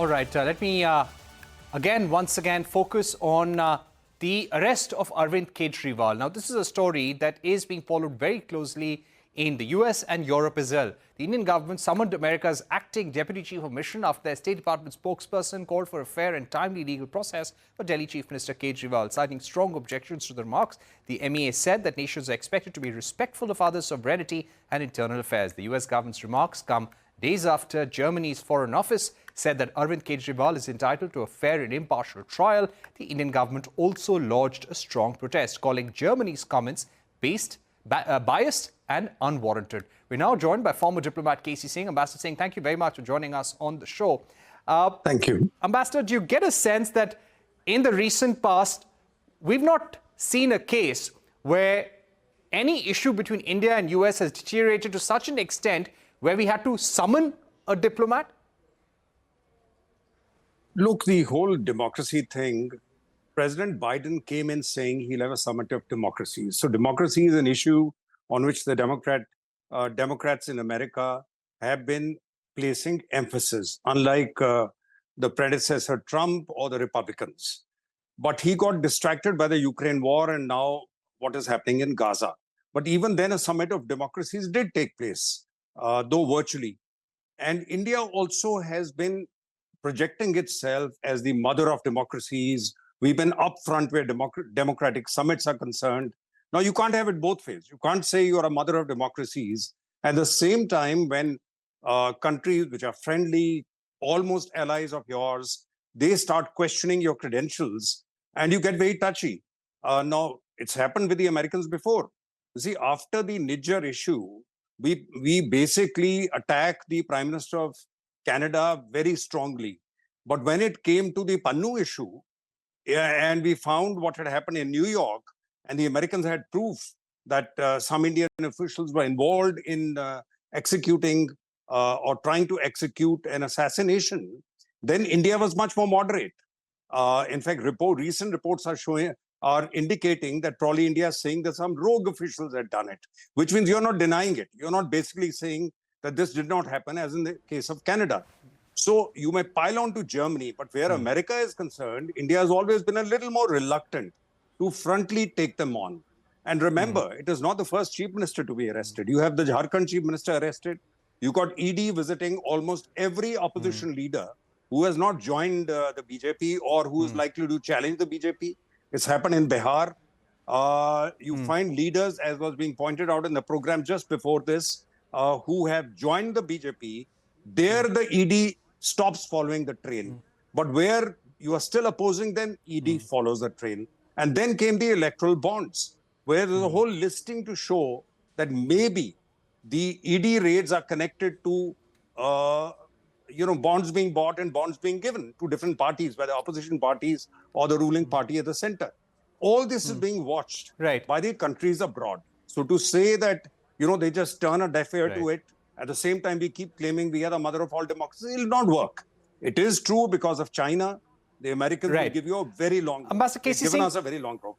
All right, let me once again focus on the arrest of Arvind Kejriwal. Now, this is a story that is being followed very closely in the US and Europe as well. The Indian government summoned America's acting Deputy Chief of Mission after their State Department spokesperson called for a fair and timely legal process for Delhi Chief Minister Kejriwal. Citing strong objections to the remarks, the MEA said that nations are expected to be respectful of others' sovereignty and internal affairs. The US government's remarks come days after Germany's Foreign Office said that Arvind Kejriwal is entitled to a fair and impartial trial. The Indian government also lodged a strong protest, calling Germany's comments biased and unwarranted. We're now joined by former diplomat K.C. Singh. Ambassador Singh, thank you very much for joining us on the show. Thank you. Ambassador, do you get a sense that in the recent past, we've not seen a case where any issue between India and US has deteriorated to such an extent where we had to summon a diplomat? Look, the whole democracy thing, President Biden came in saying he'll have a summit of democracies. So democracy is an issue on which the Democrats in America have been placing emphasis, unlike the predecessor Trump or the Republicans. But he got distracted by the Ukraine war and now what is happening in Gaza. But even then, a summit of democracies did take place, though virtually. And India also has been projecting itself as the mother of democracies. We've been upfront where democratic summits are concerned. Now, you can't have it both ways. You can't say you're a mother of democracies at the same time when countries which are friendly, almost allies of yours, they start questioning your credentials and you get very touchy. Now, it's happened with the Americans before. You see, after the Niger issue, we basically attacked the Prime Minister of Canada very strongly. But when it came to the Pannu issue, and we found what had happened in New York, and the Americans had proof that some Indian officials were involved in executing or trying to execute an assassination, then India was much more moderate. In fact, recent reports are indicating that probably India is saying that some rogue officials had done it, which means you're not denying it. You're not basically saying that this did not happen, as in the case of Canada. So you may pile on to Germany, but where America is concerned, India has always been a little more reluctant to frontally take them on. And remember, it is not the first chief minister to be arrested. You have the Jharkhand chief minister arrested. You got ED visiting almost every opposition leader who has not joined the BJP or who is likely to challenge the BJP. It's happened in Bihar. You find leaders, as was being pointed out in the program just before this, who have joined the BJP. There the ED stops following the trail. But where you are still opposing them, ED follows the trail. And then came the electoral bonds, where there's a whole listing to show that maybe the ED raids are connected to bonds being bought and bonds being given to different parties, whether opposition parties or the ruling party at the center. All this is being watched by the countries abroad. So to say that, they just turn a deaf ear to it, at the same time we keep claiming we are the mother of all democracies, it will not work. It is true because of China. The Americans will give you a very long rope. Ambassador K.C. They've given us a very long rope.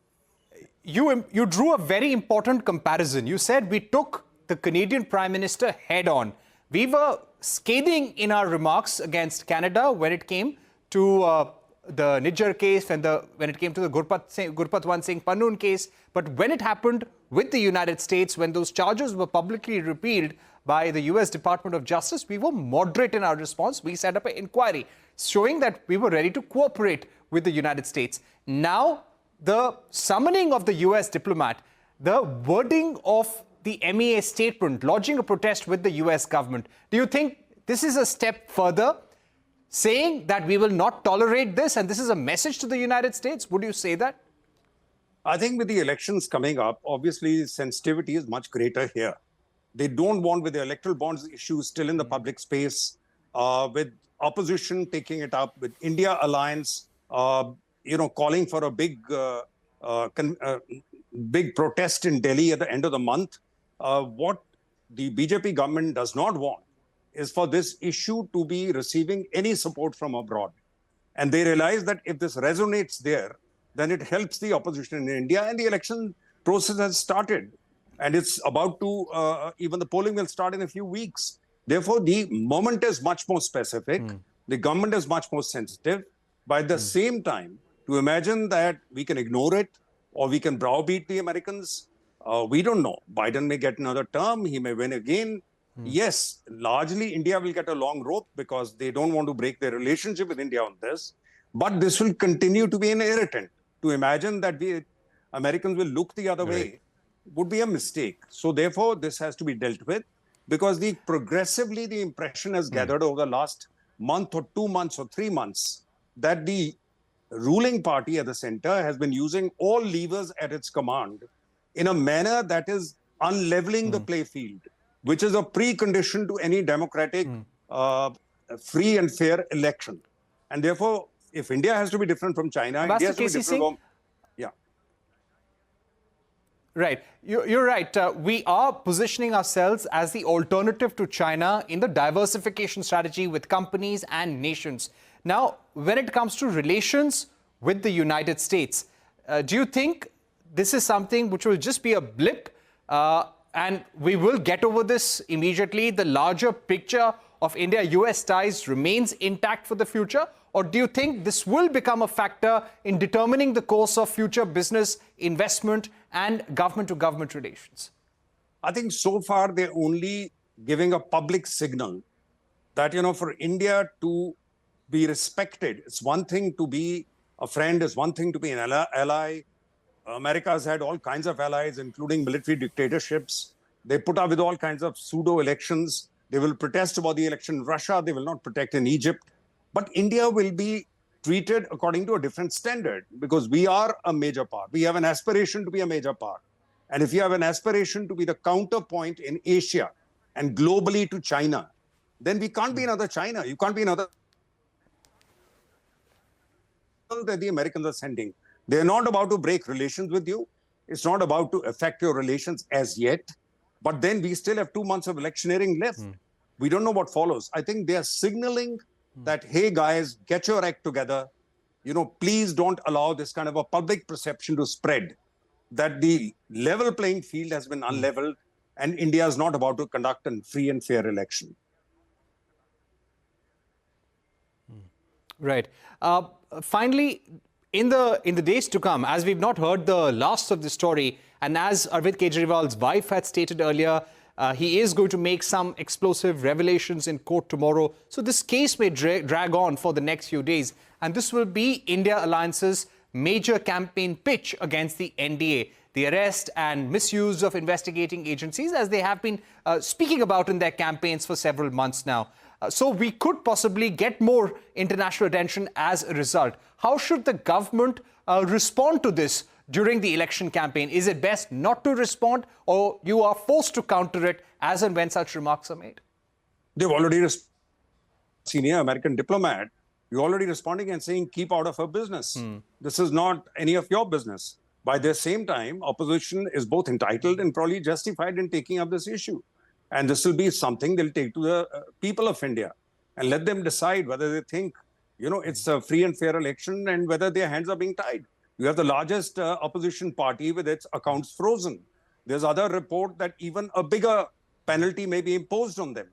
You drew a very important comparison. You said we took the Canadian Prime Minister head on. We were scathing in our remarks against Canada when it came to the Niger case and when it came to the Gurpatwant Singh Pannu case. But when it happened with the United States, when those charges were publicly repealed by the US Department of Justice, we were moderate in our response. We set up an inquiry showing that we were ready to cooperate with the United States. Now, the summoning of the US diplomat, the wording of the MEA statement, lodging a protest with the US government, do you think this is a step further, saying that we will not tolerate this and this is a message to the United States? Would you say that? I think with the elections coming up, obviously sensitivity is much greater here. They don't want, with the electoral bonds issue still in the public space, with opposition taking it up, with India alliance, calling for a big protest in Delhi at the end of the month. What the BJP government does not want is for this issue to be receiving any support from abroad. And they realize that if this resonates there, then it helps the opposition in India, and the election process has started. And it's about to, even the polling will start in a few weeks. Therefore, the moment is much more specific. The government is much more sensitive. But at the same time, to imagine that we can ignore it or we can browbeat the Americans, we don't know. Biden may get another term. He may win again. Yes, largely India will get a long rope because they don't want to break their relationship with India on this. But this will continue to be an irritant. To imagine that we Americans will look the other way would be a mistake. So therefore, this has to be dealt with because progressively the impression has gathered over the last month or 2 months or 3 months that the ruling party at the center has been using all levers at its command in a manner that is unleveling the play field, which is a precondition to any democratic, free and fair election. And therefore, if India has to be different from China, India has to be different from... Right. You're right. We are positioning ourselves as the alternative to China in the diversification strategy with companies and nations. Now, when it comes to relations with the United States, do you think this is something which will just be a blip and we will get over this immediately? The larger picture of India-US ties remains intact for the future? Or do you think this will become a factor in determining the course of future business, investment and government-to-government relations? I think so far they're only giving a public signal that, for India to be respected, it's one thing to be a friend, it's one thing to be an ally. America has had all kinds of allies, including military dictatorships. They put up with all kinds of pseudo-elections. They will protest about the election in Russia. They will not protect in Egypt. But India will be treated according to a different standard because we are a major power. We have an aspiration to be a major power. And if you have an aspiration to be the counterpoint in Asia and globally to China, then we can't be another China. You can't be another that the Americans are sending. They're not about to break relations with you. It's not about to affect your relations as yet. But then we still have 2 months of electioneering left. We don't know what follows. I think they are signaling that, hey, guys, get your act together. Please don't allow this kind of a public perception to spread that the level playing field has been unleveled and India is not about to conduct a free and fair election. Right. Finally, in the days to come, as we've not heard the last of the story, and as Arvind Kejriwal's wife had stated earlier, he is going to make some explosive revelations in court tomorrow. So this case may drag on for the next few days. And this will be India Alliance's major campaign pitch against the NDA. The arrest and misuse of investigating agencies, as they have been speaking about in their campaigns for several months now. So we could possibly get more international attention as a result. How should the government respond to this during the election campaign? Is it best not to respond, or you are forced to counter it as and when such remarks are made? They've already senior American diplomat, you're already responding and saying, keep out of her business. This is not any of your business. By the same time, opposition is both entitled and probably justified in taking up this issue. And this will be something they'll take to the people of India and let them decide whether they think, it's a free and fair election and whether their hands are being tied. You have the largest opposition party with its accounts frozen. There's other report that even a bigger penalty may be imposed on them.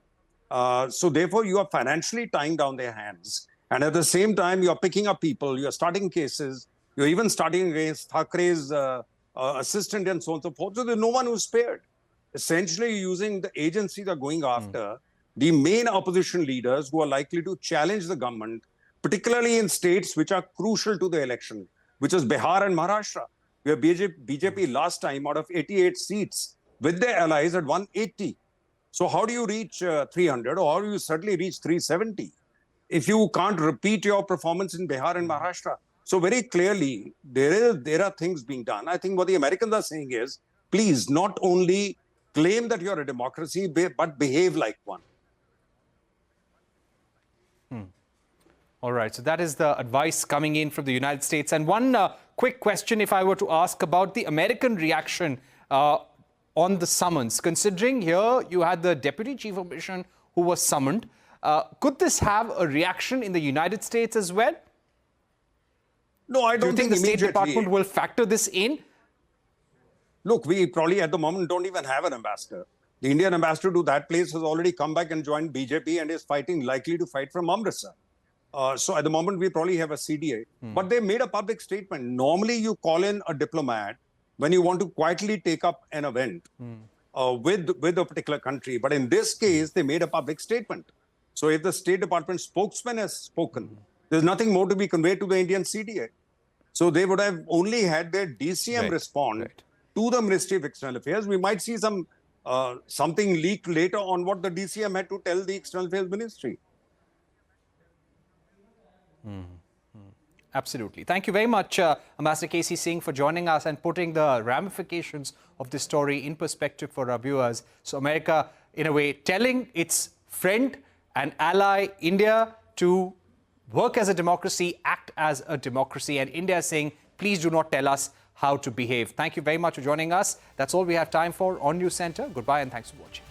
So therefore, you are financially tying down their hands. And at the same time, you're picking up people, you're starting cases, you're even starting against Thakre's assistant and so on and so forth. So there's no one who's spared. Essentially, using the agency they're going after, the main opposition leaders who are likely to challenge the government, particularly in states which are crucial to the election, which is Bihar and Maharashtra, where BJP last time out of 88 seats with their allies had won 80. So how do you reach 300 or how do you certainly reach 370 if you can't repeat your performance in Bihar and Maharashtra? So very clearly, there are things being done. I think what the Americans are saying is, please not only claim that you're a democracy, but behave like one. All right, so that is the advice coming in from the United States. And one quick question, if I were to ask about the American reaction on the summons. Considering here you had the Deputy Chief of Mission who was summoned, could this have a reaction in the United States as well? No, I don't think the State Department will factor this in? Look, we probably at the moment don't even have an ambassador. The Indian ambassador to that place has already come back and joined BJP and is likely to fight from Amritsar. So at the moment, we probably have a CDA. But they made a public statement. Normally, you call in a diplomat when you want to quietly take up an event with a particular country. But in this case, they made a public statement. So if the State Department spokesman has spoken, there's nothing more to be conveyed to the Indian CDA. So they would have only had their DCM respond to the Ministry of External Affairs. We might see something leaked later on what the DCM had to tell the External Affairs Ministry. Absolutely. Thank you very much, Ambassador K.C. Singh, for joining us and putting the ramifications of this story in perspective for our viewers. So America, in a way, telling its friend and ally, India, to work as a democracy, act as a democracy, and India saying, please do not tell us how to behave. Thank you very much for joining us. That's all we have time for on News Center. Goodbye and thanks for watching.